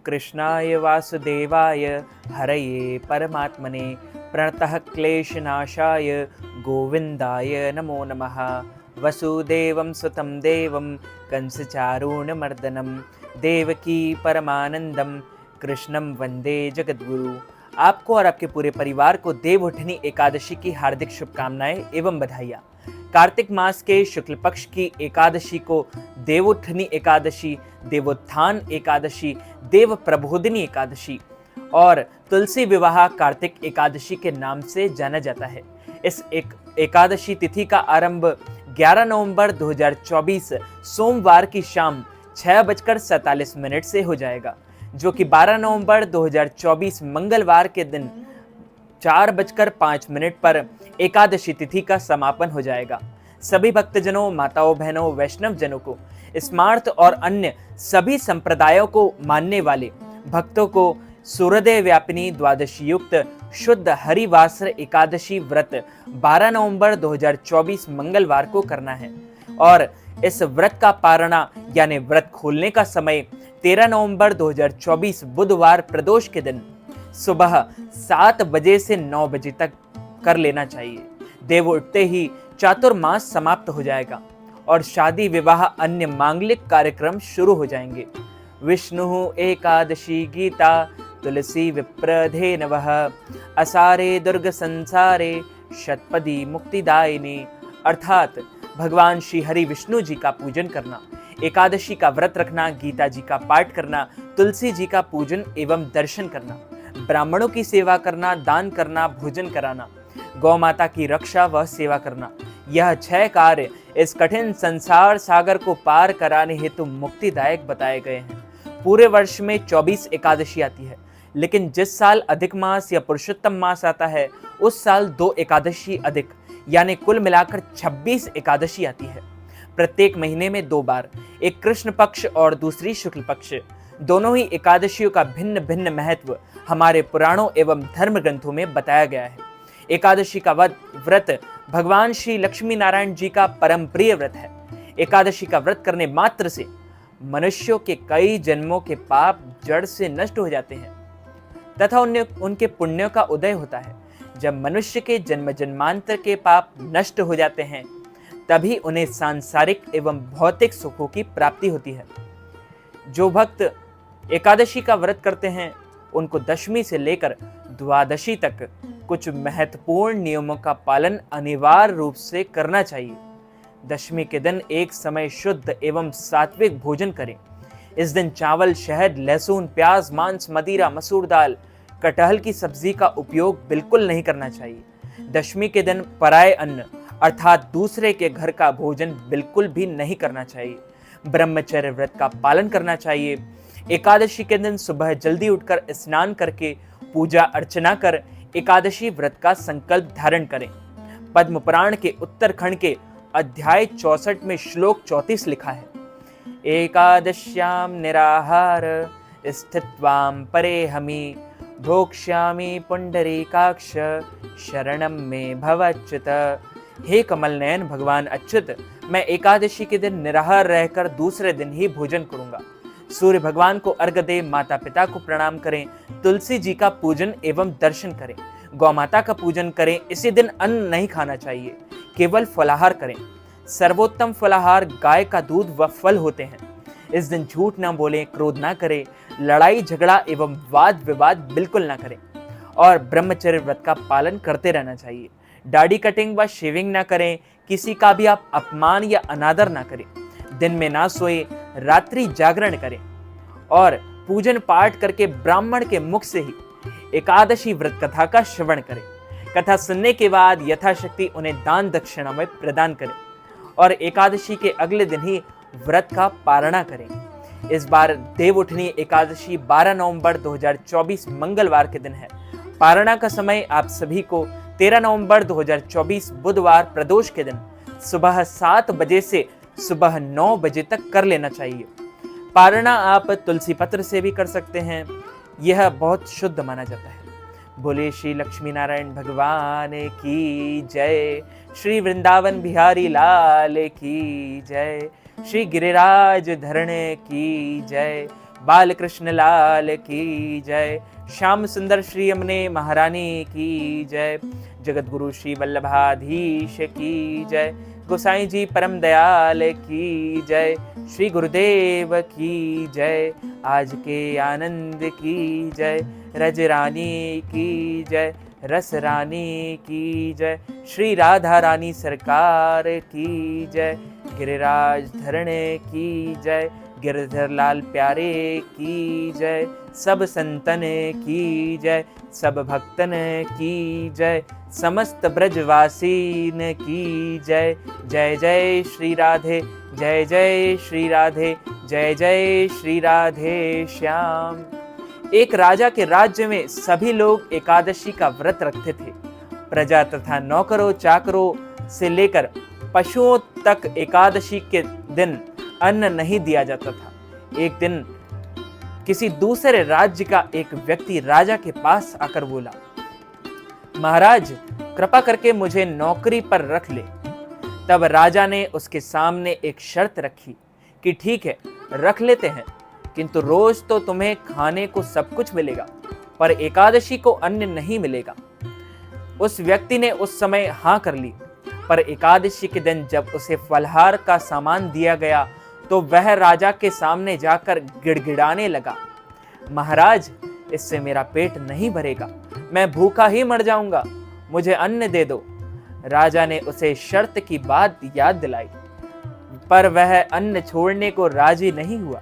कृष्णाय वासुदेवाय हरये परमात्मने प्रणतः क्लेशनाशाय गोविंदाय नमो नमः। वसुदेवं सुतं देवं कंसचारूणमर्दनं देवकी परमानंदम कृष्णं वंदे जगद्गुरु। आपको और आपके पूरे परिवार को देवउठनी एकादशी की हार्दिक शुभकामनाएं एवं बधाइयाँ। कार्तिक मास के शुक्ल पक्ष की एकादशी को देवउठनी एकादशी, देवोत्थान एकादशी, देव प्रबोधिनी एकादशी और तुलसी विवाह कार्तिक एकादशी के नाम से जाना जाता है। इस एकादशी तिथि का आरंभ 11 नवंबर 2024 सोमवार की शाम 6:47 से हो जाएगा, जो कि 12 नवंबर 2024 मंगलवार के दिन 4:05 पर एकादशी तिथि का समापन हो जाएगा। सभी भक्तजनों, माताओं, बहनों, वैष्णव जनों को, स्मार्त और अन्य सभी संप्रदायों को मानने वाले भक्तों को सूर्योदय व्यापिनी द्वादशी युक्त शुद्ध हरिवासर एकादशी व्रत 12 नवंबर 2024 मंगलवार को करना है और इस व्रत का पारणा यानी व्रत खोलने का समय 13 नवंबर 2024 बुधवार प्रदोष के दिन सुबह 7 बजे से 9 बजे तक कर लेना चाहिए। देव उठते ही चातुर्मास समाप्त हो जाएगा और शादी, विवाह, अन्य मांगलिक कार्यक्रम शुरू हो जाएंगे। विष्णु एकादशी गीता तुलसी विप्रधे नवः असारे दुर्ग संसारे शतपदी मुक्तिदायिनी। अर्थात भगवान श्री हरि विष्णु जी का पूजन करना, एकादशी का व्रत रखना, गीता जी का पाठ करना, तुलसी जी का पूजन एवं दर्शन करना, ब्राह्मणों की सेवा करना, दान करना, भोजन कराना, गौ माता की रक्षा व सेवा करना, यह 6 कार्य इस कठिन संसार सागर को पार कराने हेतु मुक्तिदायक बताए गए हैं। पूरे वर्ष में 24 एकादशी आती है, लेकिन जिस साल अधिक मास या पुरुषोत्तम मास आता है उस साल 2 एकादशी अधिक यानी कुल मिलाकर 26 एकादशी आती है। प्रत्येक महीने में 2 बार, एक कृष्ण पक्ष और दूसरी शुक्ल पक्ष। दोनों ही एकादशियों का भिन्न भिन्न महत्व हमारे पुराणों एवं धर्म ग्रंथों में बताया गया है। एकादशी का व्रत भगवान श्री लक्ष्मी नारायण जी का परम प्रिय व्रत है। एकादशी का व्रत करने मात्र से मनुष्यों के कई जन्मों के पाप जड़ से नष्ट हो जाते हैं तथा उनके पुण्यों का उदय होता है। जब मनुष्य के जन्म जन्मांतर के पाप नष्ट हो जाते हैं तभी उन्हें सांसारिक एवं भौतिक सुखों की प्राप्ति होती है। जो भक्त एकादशी का व्रत करते हैं उनको दशमी से लेकर द्वादशी तक कुछ महत्वपूर्ण नियमों का पालन अनिवार्य रूप से करना चाहिए। दशमी के दिन एक समय शुद्ध एवं सात्विक भोजन करें। इस दिन चावल, शहद, लहसुन, प्याज, मांस, मदिरा, मसूर दाल, कटहल की सब्जी का उपयोग बिल्कुल नहीं करना चाहिए। दशमी के दिन पराये अन्न अर्थात दूसरे के घर का भोजन बिल्कुल भी नहीं करना चाहिए। ब्रह्मचर्य व्रत का पालन करना चाहिए। एकादशी के दिन सुबह जल्दी उठकर स्नान करके पूजा अर्चना कर एकादशी व्रत का संकल्प धारण करें। पद्म पुराण के उत्तरखंड के अध्याय 64 में श्लोक 34 लिखा है, एकादश्याम निराहार स्थित्वाम परेहमि भोक्ष्यामि पुंडरीकाक्ष शरणम में भवच्युत। हे कमल नयन भगवान अच्युत, मैं एकादशी के दिन निराहार रहकर दूसरे दिन ही भोजन करूंगा। सूर्य भगवान को अर्घ्य दें, माता पिता को प्रणाम करें, तुलसी जी का पूजन एवं दर्शन करें, गौ माता का पूजन करें। इसी दिन अन्न नहीं खाना चाहिए, केवल फलाहार करें। सर्वोत्तम फलाहार गाय का दूध व फल होते हैं। इस दिन झूठ न बोलें, क्रोध न करें, लड़ाई झगड़ा एवं वाद विवाद बिल्कुल न करें और ब्रह्मचर्य व्रत का पालन करते रहना चाहिए। दाढ़ी कटिंग व शेविंग न करें, किसी का भी आप अपमान या अनादर न करें, दिन में ना सोए, रात्रि जागरण करें और पूजन पाठ करके ब्राह्मण के मुख से ही एकादशी व्रत कथा का श्रवण करें। कथा सुनने के बाद यथाशक्ति उन्हें दान दक्षिणा में प्रदान करें और एकादशी के अगले दिन ही व्रत का पारणा करें। इस बार देवउठनी एकादशी 12 नवंबर 2024 मंगलवार के दिन है। पारणा का समय आप सभी को 13 नवंबर 2024 बुधवार प्रदोष के दिन सुबह 7 बजे से सुबह 9 बजे तक कर लेना चाहिए। पारणा आप तुलसी पत्र से भी कर सकते हैं, यह बहुत शुद्ध माना जाता है। बोले श्री लक्ष्मी नारायण भगवान की जय, श्री वृंदावन बिहारी लाल की जय, श्री गिरिराज धरण की जय। बाल कृष्ण लाल की जय। श्याम सुंदर श्री यमुने महारानी की जय। जगत गुरु श्री वल्लभाधीश की जय। गोसाई जी परम दयाल की जय। श्री गुरुदेव की जय। आज के आनंद की जय। रज रानी की जय। रस रानी की जय। श्री राधा रानी सरकार की जय। गिरिराज धरणे की जय। गिरधर लाल प्यारे की जय। सब संतन की जय। सब भक्तन की जय। समस्त ब्रजवासीन की जय। जय जय श्री राधे। जय जय श्री राधे। जय जय श्री राधे श्याम। एक राजा के राज्य में सभी लोग एकादशी का व्रत रखते थे। प्रजा तथा नौकरों चाकरों से लेकर पशुओं तक एकादशी के दिन अन्न नहीं दिया जाता था। एक दिन किसी दूसरे राज्य का एक व्यक्ति राजा के पास आकर बोला, महाराज कृपा करके मुझे नौकरी पर रख ले। तब राजा ने उसके सामने एक शर्त रखी कि ठीक है रख लेते हैं, किंतु रोज तो तुम्हें खाने को सब कुछ मिलेगा, पर एकादशी को अन्न नहीं मिलेगा। उस व्यक्ति ने उस समय हाँ कर ली, पर एकादशी के दिन जब उसे फलहार का सामान दिया गया तो वह राजा के सामने जाकर गिड़गिड़ाने लगा, महाराज इससे मेरा पेट नहीं भरेगा, मैं भूखा ही मर जाऊंगा, मुझे अन्न दे दो। राजा ने उसे शर्त की बात याद दिलाई, पर वह अन्न छोड़ने को राजी नहीं हुआ।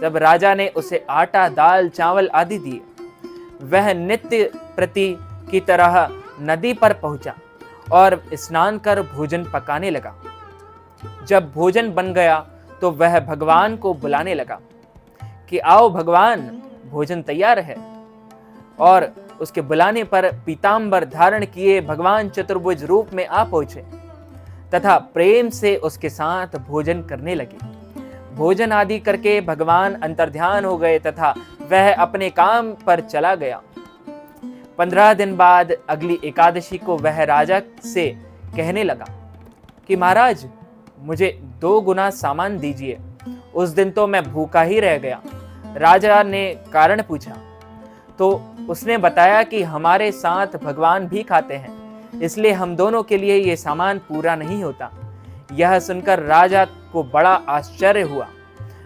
जब राजा ने उसे आटा दाल चावल आदि दिए, वह नित्य प्रति की तरह नदी पर पहुंचा और स्नान कर भोजन पकाने लगा। जब भोजन बन गया तो वह भगवान को बुलाने लगा कि आओ भगवान भोजन तैयार है। और उसके बुलाने पर पीतांबर धारण किए भगवान चतुर्भुज रूप में आ पहुंचे तथा प्रेम से उसके साथ भोजन करने लगे। भोजन आदि करके भगवान अंतर्ध्यान हो गए तथा वह अपने काम पर चला गया। 15 दिन बाद अगली एकादशी को वह राजा से कहने लगा कि महाराज मुझे 2 गुना सामान दीजिए। उस दिन तो मैं भूखा ही रह गया। राजा ने कारण पूछा तो उसने बताया कि हमारे साथ भगवान भी खाते हैं, इसलिए हम दोनों के लिए ये सामान पूरा नहीं होता। यह सुनकर राजा को बड़ा आश्चर्य हुआ।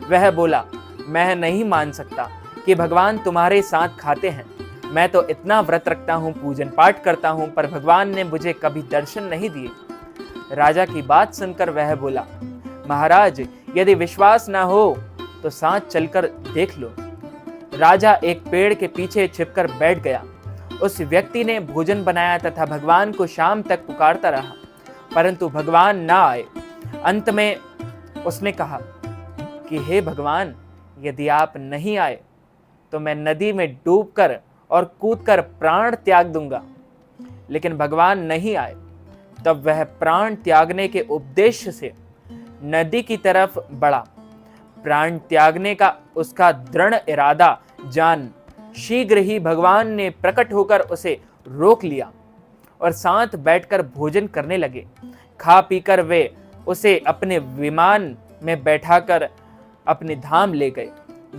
वह बोला, मैं नहीं मान सकता कि भगवान तुम्हारे साथ खाते हैं। मैं तो इतना व्रत रखता हूँ, पूजन पाठ करता हूँ, पर भगवान ने मुझे कभी दर्शन नहीं दिए। राजा की बात सुनकर वह बोला, महाराज यदि विश्वास ना हो तो साथ चलकर देख लो। राजा एक पेड़ के पीछे छिपकर बैठ गया। उस व्यक्ति ने भोजन बनाया तथा भगवान को शाम तक पुकारता रहा, परंतु भगवान ना आए। अंत में उसने कहा कि हे भगवान, यदि आप नहीं आए तो मैं नदी में डूबकर और कूदकर प्राण त्याग दूंगा। लेकिन भगवान नहीं आए। तब वह प्राण त्यागने के उद्देश्य से नदी की तरफ बढ़ा। प्राण त्यागने का उसका दृढ़ इरादा जान शीघ्र ही भगवान ने प्रकट होकर उसे रोक लिया और साथ बैठकर भोजन करने लगे। खा पीकर वे उसे अपने विमान में बैठाकर अपने धाम ले गए।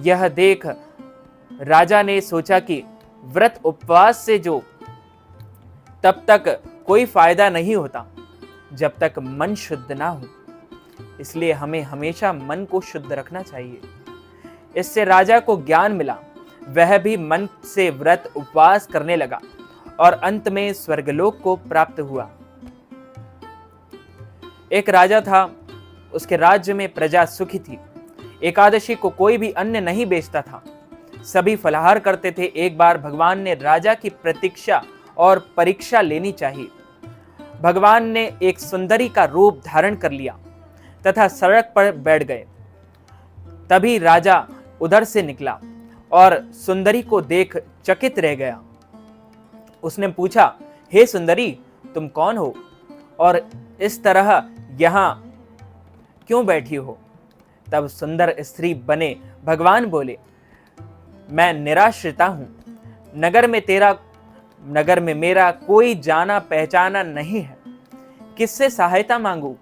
यह देख राजा ने सोचा कि व्रत उपवास से जो तब तक कोई फायदा नहीं होता जब तक मन शुद्ध ना हो, इसलिए हमें हमेशा मन को शुद्ध रखना चाहिए। इससे राजा को ज्ञान मिला। वह भी मन से व्रत उपवास करने लगा और अंत में स्वर्गलोक को प्राप्त हुआ। एक राजा था, उसके राज्य में प्रजा सुखी थी। एकादशी को कोई भी अन्न नहीं बेचता था, सभी फलाहार करते थे। एक बार भगवान ने राजा की प्रतीक्षा और परीक्षा लेनी चाहिए। भगवान ने एक सुंदरी का रूप धारण कर लिया तथा सड़क पर बैठ गए। तभी राजा उधर से निकला और सुंदरी को देख चकित रह गया। उसने पूछा, हे सुंदरी, तुम कौन हो और इस तरह यहाँ क्यों बैठी हो? तब सुंदर स्त्री बने भगवान बोले, मैं निराश्रिता हूं। नगर में मेरा कोई जाना पहचाना नहीं है, किससे सहायता मांगू?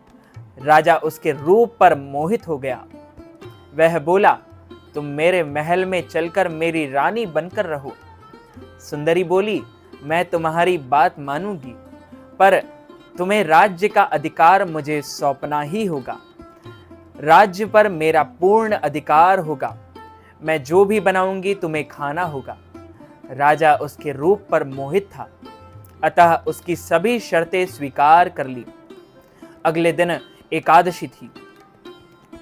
राजा उसके रूप पर मोहित हो गया। वह बोला, तुम मेरे महल में चलकर मेरी रानी बनकर रहो। सुंदरी बोली, मैं तुम्हारी बात मानूंगी, पर तुम्हें राज्य का अधिकार मुझे सौंपना ही होगा। राज्य पर मेरा पूर्ण अधिकार होगा। मैं जो भी बनाऊंगी तुम्हें खाना होगा। राजा उसके रूप पर मोहित था, अतः उसकी सभी शर्तें स्वीकार कर ली। अगले दिन एकादशी थी।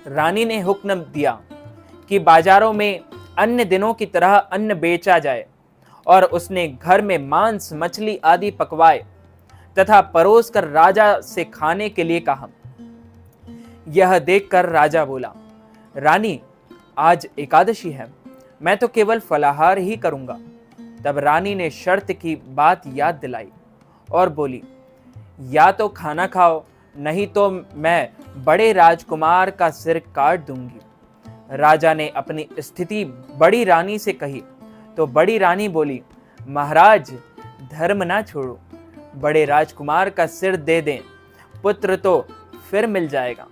रानी ने हुक्म दिया कि बाजारों में अन्य दिनों की तरह अन्न बेचा जाए, और उसने घर में मांस, मछली आदि पकवाए तथा परोस कर राजा से खाने के लिए कहा। यह देखकर राजा बोला, रानी, आज एकादशी है, मैं तो केवल फलाहार ही करूंगा। तब रानी ने शर्त की बात याद दिलाई और बोली, या तो खाना खाओ, नहीं तो मैं बड़े राजकुमार का सिर काट दूंगी। राजा ने अपनी स्थिति बड़ी रानी से कही तो बड़ी रानी बोली, महाराज, धर्म ना छोड़ो, बड़े राजकुमार का सिर दे दें। पुत्र तो फिर मिल जाएगा,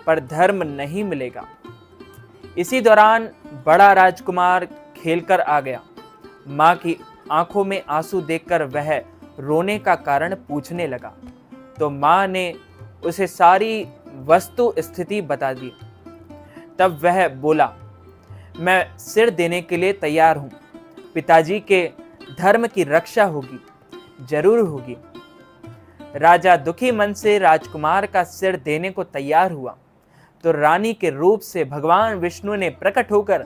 पर धर्म नहीं मिलेगा। इसी दौरान बड़ा राजकुमार खेलकर आ गया। माँ की आंखों में आंसू देखकर वह रोने का कारण पूछने लगा, तो माँ ने उसे सारी वस्तु स्थिति बता दी। तब वह बोला, मैं सिर देने के लिए तैयार हूं। पिताजी के धर्म की रक्षा होगी, जरूर होगी। राजा दुखी मन से राजकुमार का सिर देने को तैयार हुआ तो रानी के रूप से भगवान विष्णु ने प्रकट होकर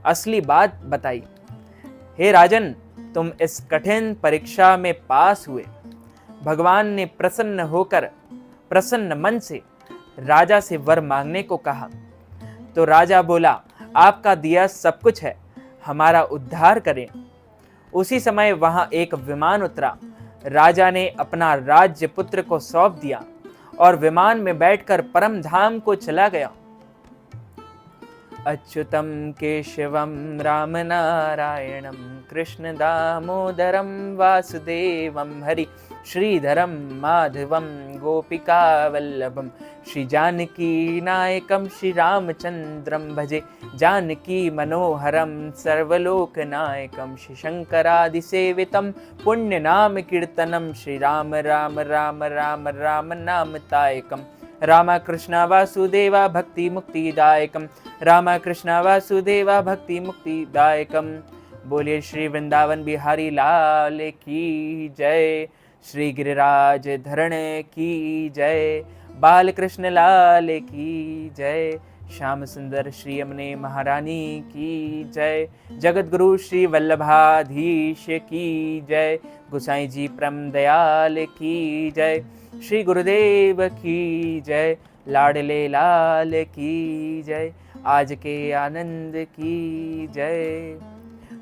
असली बात बताई। हे राजन, तुम इस कठिन परीक्षा में पास हुए। भगवान ने प्रसन्न होकर प्रसन्न मन से राजा से वर मांगने को कहा। तो राजा बोला, आपका दिया सब कुछ है, हमारा उद्धार करें। उसी समय वहां एक विमान उतरा। राजा ने अपना राज्य पुत्र को सौंप दिया और विमान में बैठकर परम धाम को चला गया। अच्युतम केशवम राम नारायणम कृष्ण दामोदरम वासुदेवम हरि श्रीधरम माधवम गोपिका वल्लभम श्री जानकी नायकम श्री रामचंद्रम भजे जानकी मनोहरम सर्वलोक नायकम श्री शंकरादि सेवितम पुण्य नाम कीर्तनम श्री राम राम राम राम राम नाम तायकम रामा कृष्णा वासुदेवा भक्ति मुक्तिदायकम रामा कृष्णा वासुदेवा भक्ति मुक्तिदायकम। बोलिए श्री वृंदावन बिहारी लाल की जय, श्री गिरिराज धरण की जय, बाल कृष्ण लाल की जय, श्याम सुंदर श्री यमुने महारानी की जय, जगत गुरु श्री वल्लभाधीश की जय, गोसाई जी परम दयाल की जय, श्री गुरुदेव की जय, लाडले लाल की जय, आज के आनंद की जय,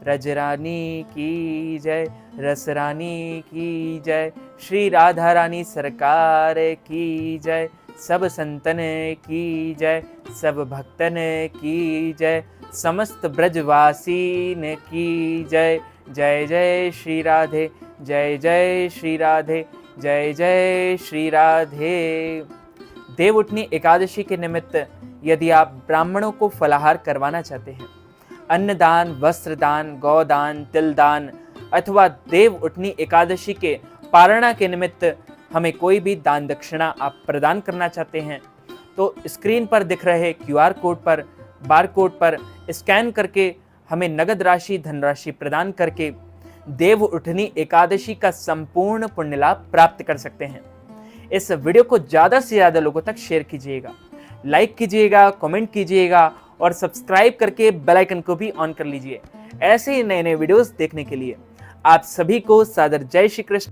रजरानी की जय, रसरानी की जय, श्री राधा रानी सरकार की जय, सब संतन की जय, सब भक्तन की जय, समस्त ब्रजवासीन की जय। जय जय श्री राधे, जय जय श्री राधे, जय जय श्री राधे। देवउठनी एकादशी के निमित्त यदि आप ब्राह्मणों को फलाहार करवाना चाहते हैं, अन्नदान, वस्त्रदान, गौदान, तिलदान अथवा देवउठनी एकादशी के पारणा के निमित्त हमें कोई भी दान दक्षिणा आप प्रदान करना चाहते हैं, तो स्क्रीन पर दिख रहे QR कोड पर, बार कोड पर स्कैन करके हमें नगद राशि, धनराशि प्रदान करके देवउठनी एकादशी का संपूर्ण पुण्य लाभ प्राप्त कर सकते हैं। इस वीडियो को ज़्यादा से ज़्यादा लोगों तक शेयर कीजिएगा, लाइक कीजिएगा, कमेंट कीजिएगा और सब्सक्राइब करके बेल आइकन को भी ऑन कर लीजिए। ऐसे ही नए नए वीडियोस देखने के लिए आप सभी को सादर जय श्री कृष्ण।